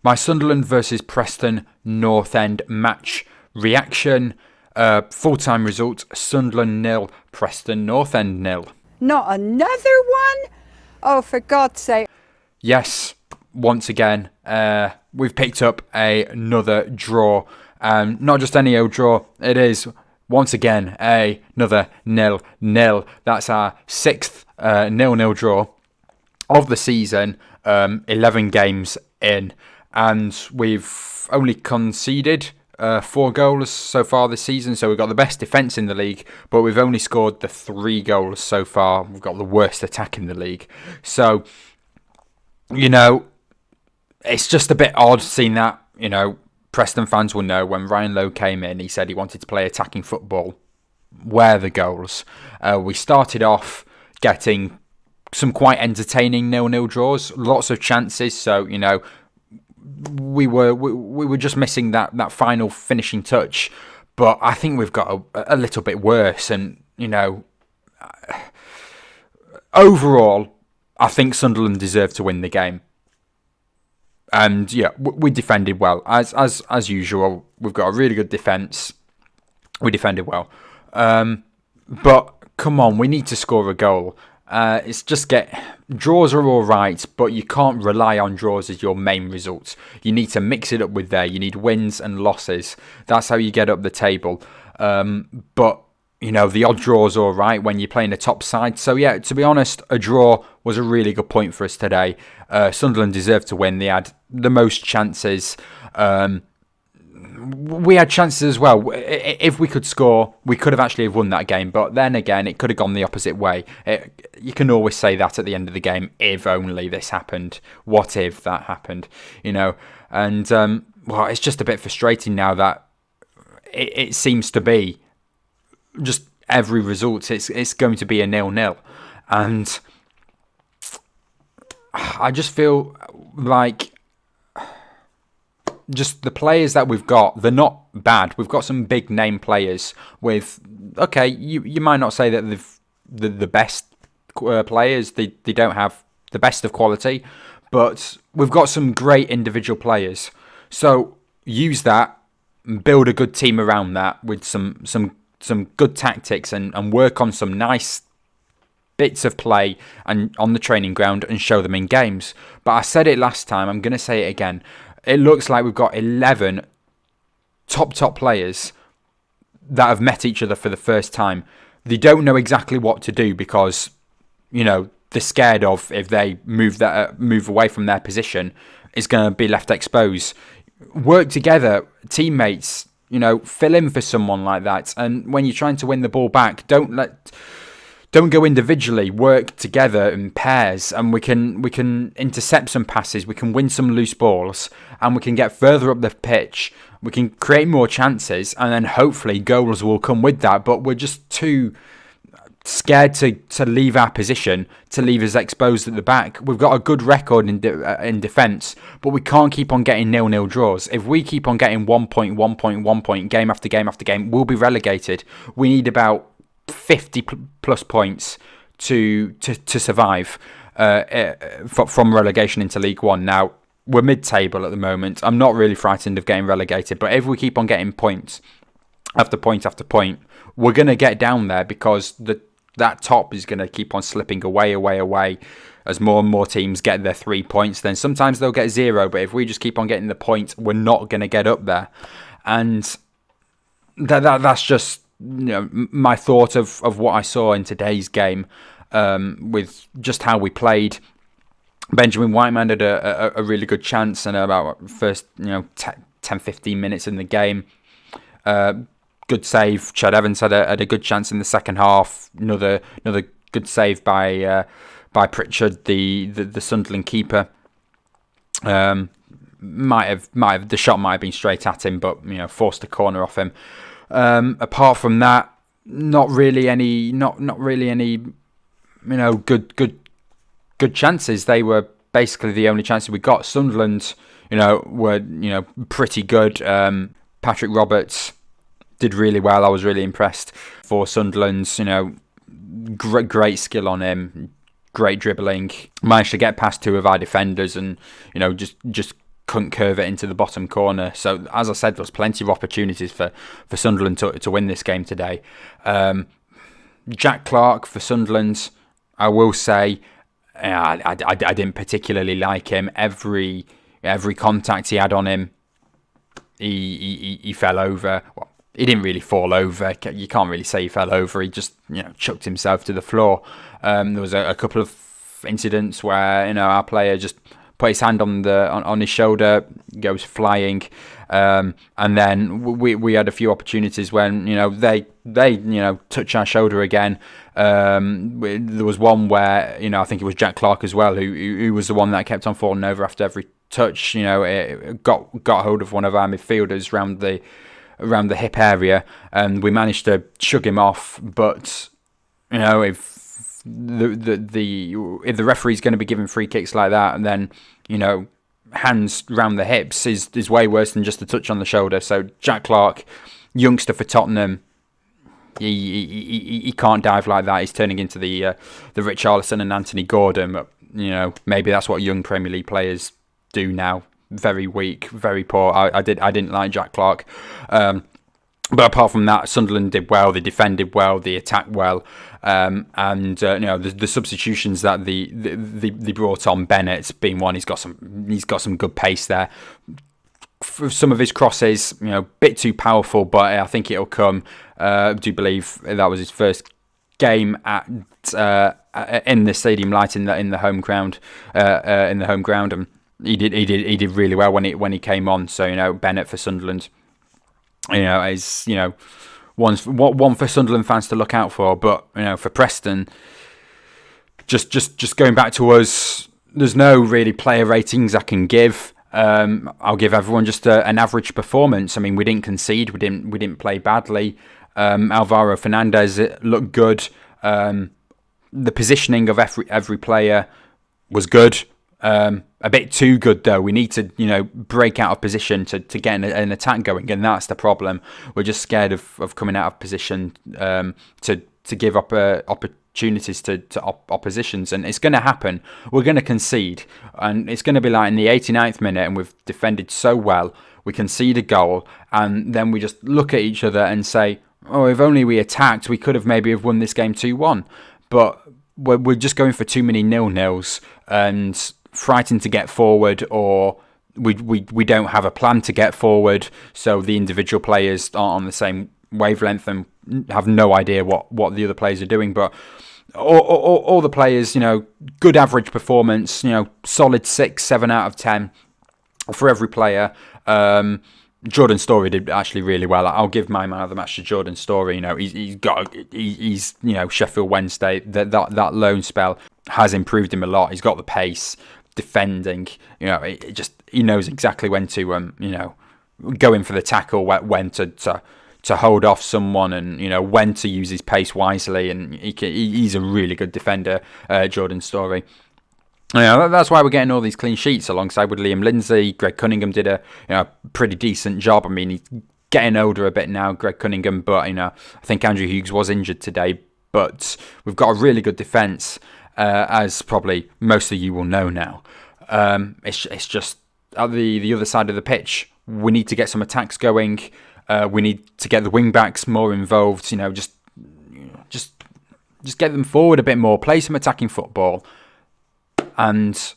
My Sunderland versus Preston North End match reaction. Full-time result, Sunderland 0, Preston North End 0. Not another one? Oh, for God's sake. Yes, once again, we've picked up another draw. Not just any old draw, it is, once again, another 0-0. That's our 6th 0-0 draw of the season, 11 games in. And we've only conceded 4 goals so far this season, so we've got the best defence in the league, but we've only scored the 3 goals so far. We've got the worst attack in the league. So, it's just a bit odd seeing that. Preston fans will know when Ryan Lowe came in, he said he wanted to play attacking football. Where are the goals? We started off getting some quite entertaining 0-0 draws, lots of chances, so, we were just missing that final finishing touch, but I think we've got a little bit worse. And overall, I think Sunderland deserved to win the game. And yeah, we defended well as usual. We've got a really good defence. We defended well, but come on, we need to score a goal. It's just draws are all right, but you can't rely on draws as your main result. You need to mix it up with you need wins and losses. That's how you get up the table. But the odd draw's all right when you're playing a top side. So yeah, to be honest, a draw was a really good point for us today. Sunderland deserved to win. They had the most chances. We had chances as well. If we could score, we could have actually won that game. But then again, it could have gone the opposite way. You can always say that at the end of the game, if only this happened. What if that happened? And it's just a bit frustrating now that it seems to be just every result. It's going to be a 0-0. And I just feel like just the players that we've got, they're not bad. We've got some big name players with, you might not say that they've the best players. They don't have the best of quality, but we've got some great individual players. So use that, build a good team around that with some good tactics and work on some nice bits of play and on the training ground and show them in games. But I said it last time, I'm going to say it again. It looks like we've got 11 top players that have met each other for the first time. They don't know exactly what to do because, they're scared of if they move away from their position, it's going to be left exposed. Work together, teammates, fill in for someone like that. And when you're trying to win the ball back, don't go individually. Work together in pairs, and we can intercept some passes. We can win some loose balls, and we can get further up the pitch. We can create more chances, and then hopefully goals will come with that. But we're just too scared to leave our position, to leave us exposed at the back. We've got a good record in defence, but we can't keep on getting 0-0 draws. If we keep on getting 1 point game after game after game, we'll be relegated. We need about 50 plus points to survive from relegation into League One. Now, we're mid-table at the moment. I'm not really frightened of getting relegated, but if we keep on getting points after point after point, we're going to get down there because that top is going to keep on slipping away as more and more teams get their 3 points. Then sometimes they'll get 0, but if we just keep on getting the points, we're not going to get up there. And that's just my thought of what I saw in today's game, with just how we played. Benjamin Whiteman had a really good chance in about first 10-15 minutes in the game. Good save. Chad Evans had a good chance in the second half. Another good save by Pritchard, the Sunderland keeper. Might have the shot might have been straight at him, but forced a corner off him. Apart from that, not really any good chances. They were basically the only chances we got. Sunderland, were pretty good. Patrick Roberts did really well. I was really impressed for Sunderland. Great skill on him, great dribbling. Managed to get past 2 of our defenders and just couldn't curve it into the bottom corner. So, as I said, there was plenty of opportunities for Sunderland to win this game today. Jack Clarke for Sunderland, I will say, I didn't particularly like him. Every contact he had on him, he fell over. Well, he didn't really fall over. You can't really say he fell over. He just chucked himself to the floor. There was a couple of incidents where our player just put his hand on his shoulder, goes flying, and then we had a few opportunities when they touch our shoulder again. There was one where I think it was Jack Clarke as well who was the one that kept on falling over after every touch. It got hold of one of our midfielders around the hip area, and we managed to shug him off. But if if the referee's going to be giving free kicks like that, and then hands round the hips is way worse than just a touch on the shoulder. So Jack Clarke, youngster for Tottenham, he can't dive like that. He's turning into the Richarlison and Anthony Gordon. But, maybe that's what young Premier League players do now. Very weak, very poor. I didn't like Jack Clarke. But apart from that, Sunderland did well. They defended well. They attacked well. The substitutions that they brought on, Bennett being one, he's got some good pace there. For some of his crosses, bit too powerful, but I think it'll come. I do believe that was his first game in the Stadium Light in the home ground, and he did really well when he came on. So Bennett for Sunderland, is one for Sunderland fans to look out for. But for Preston, just going back to us, there's no really player ratings I can give. I'll give everyone just an average performance. I mean, we didn't concede, we didn't play badly. Alvaro Fernandez looked good. The positioning of every player was good. A bit too good though. We need to, break out of position to get an attack going, and that's the problem. We're just scared of coming out of position to give up opportunities to oppositions, and it's going to happen. We're going to concede, and it's going to be like in the 89th minute, and we've defended so well. We concede a goal, and then we just look at each other and say, "Oh, if only we attacked, we could have maybe have won this game 2-1." But we're just going for too many 0-0s and frightened to get forward, or we don't have a plan to get forward, so the individual players aren't on the same wavelength and have no idea what the other players are doing. But all the players, good average performance, solid 6-7 out of 10 for every player. Jordan Storey did actually really well. I'll give my man of the match to Jordan Storey. He's Sheffield Wednesday. That loan spell has improved him a lot. He's got the pace, defending. He knows exactly when to go in for the tackle, when to hold off someone, and when to use his pace wisely. And he's a really good defender, Jordan Storey. That's why we're getting all these clean sheets alongside with Liam Lindsay. Greg Cunningham did a pretty decent job. I mean, he's getting older a bit now, Greg Cunningham, but I think Andrew Hughes was injured today. But we've got a really good defence, as probably most of you will know now. It's just at the other side of the pitch. We need to get some attacks going. We need to get the wing backs more involved. Just get them forward a bit more. Play some attacking football. And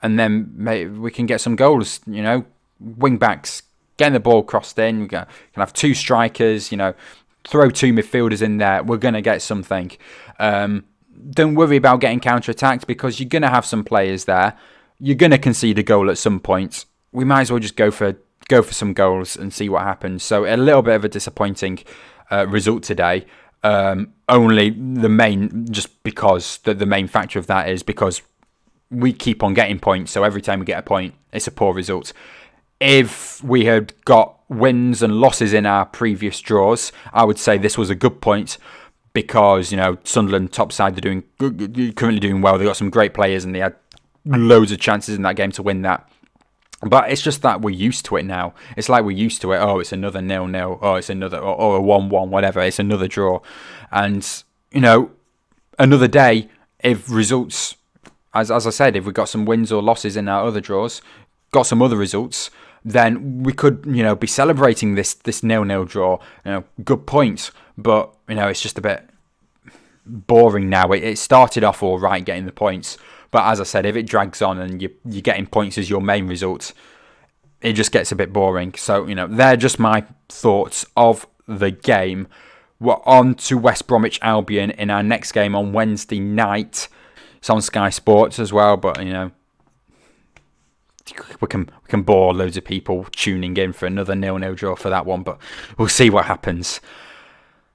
then maybe we can get some goals. Wing backs getting the ball crossed in. We can have two strikers. Throw two midfielders in there. We're going to get something. Don't worry about getting counter-attacked, because you're going to have some players there. You're going to concede a goal at some point. We might as well just go for some goals and see what happens. So a little bit of a disappointing result today. Only the main factor of that is because we keep on getting points, so every time we get a point, it's a poor result. If we had got wins and losses in our previous draws, I would say this was a good point, because Sunderland top side, they're currently doing well. They got some great players, and they had loads of chances in that game to win that. But it's just that we're used to it now. It's like we're used to it. Oh, it's another 0-0. Oh, it's another, or a 1-1, whatever. It's another draw, and another day. If results, as I said, if we got some wins or losses in our other draws, got some other results, then we could, be celebrating this 0-0 draw. Good points, but it's just a bit boring now. It started off all right getting the points, but as I said, if it drags on and you're getting points as your main result, it just gets a bit boring. So they're just my thoughts of the game. We're on to West Bromwich Albion in our next game on Wednesday night. It's on Sky Sports as well, but we can bore loads of people tuning in for another 0-0 draw for that one, but we'll see what happens.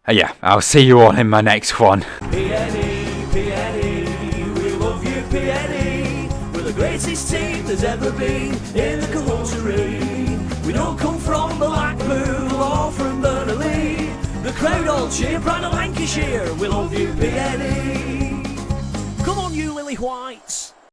Yeah, I'll see you all in my next one. PNE, we love you, PNE. We're the greatest team there's ever been in the Cahootsery. We don't come from Blackpool or from Burnley. The crowd all cheer, pride of Lancashire. We love you, PNE. Come on, you Lily Whites.